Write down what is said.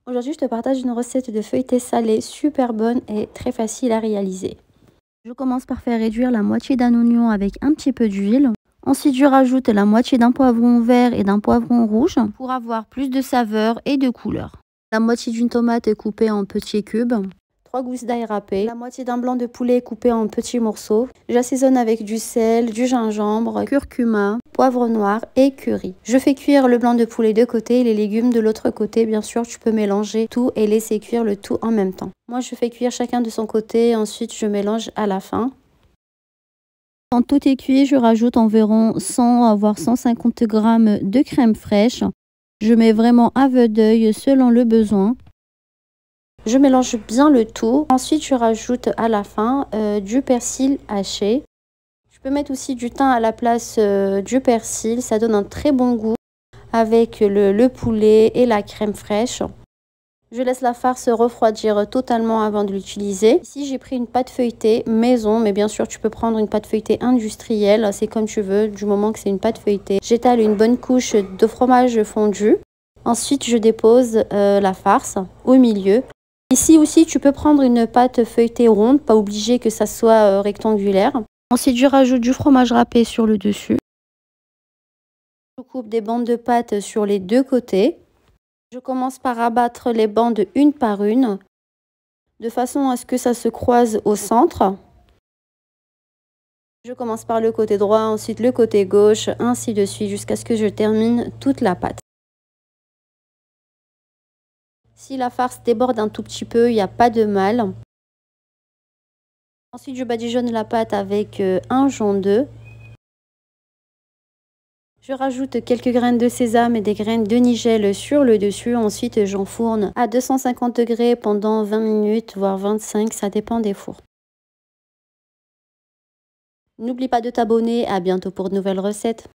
Aujourd'hui, je te partage une recette de feuilleté salé super bonne et très facile à réaliser. Je commence par faire réduire la moitié d'un oignon avec un petit peu d'huile. Ensuite, je rajoute la moitié d'un poivron vert et d'un poivron rouge pour avoir plus de saveur et de couleur. La moitié d'une tomate coupée en petits cubes. 3 gousses d'ail râpées, la moitié d'un blanc de poulet coupé en petits morceaux. J'assaisonne avec du sel, du gingembre, curcuma, poivre noir et curry. Je fais cuire le blanc de poulet de côté et les légumes de l'autre côté. Bien sûr, tu peux mélanger tout et laisser cuire le tout en même temps. Moi, je fais cuire chacun de son côté. Ensuite, je mélange à la fin. Quand tout est cuit, je rajoute environ 100 voire 150 g de crème fraîche. Je mets vraiment à vue d'œil selon le besoin. Je mélange bien le tout. Ensuite, je rajoute à la fin du persil haché. Je peux mettre aussi du thym à la place du persil. Ça donne un très bon goût avec le poulet et la crème fraîche. Je laisse la farce refroidir totalement avant de l'utiliser. Ici, j'ai pris une pâte feuilletée maison, mais bien sûr, tu peux prendre une pâte feuilletée industrielle. C'est comme tu veux, du moment que c'est une pâte feuilletée. J'étale une bonne couche de fromage fondu. Ensuite, je dépose la farce au milieu. Ici aussi, tu peux prendre une pâte feuilletée ronde, pas obligé que ça soit rectangulaire. Ensuite, je rajoute du fromage râpé sur le dessus. Je coupe des bandes de pâte sur les deux côtés. Je commence par abattre les bandes une par une, de façon à ce que ça se croise au centre. Je commence par le côté droit, ensuite le côté gauche, ainsi de suite, jusqu'à ce que je termine toute la pâte. Si la farce déborde un tout petit peu, il n'y a pas de mal. Ensuite, je badigeonne la pâte avec un jaune d'œuf. Je rajoute quelques graines de sésame et des graines de nigel sur le dessus. Ensuite, j'enfourne à 250 degrés pendant 20 minutes, voire 25, ça dépend des fours. N'oublie pas de t'abonner, à bientôt pour de nouvelles recettes.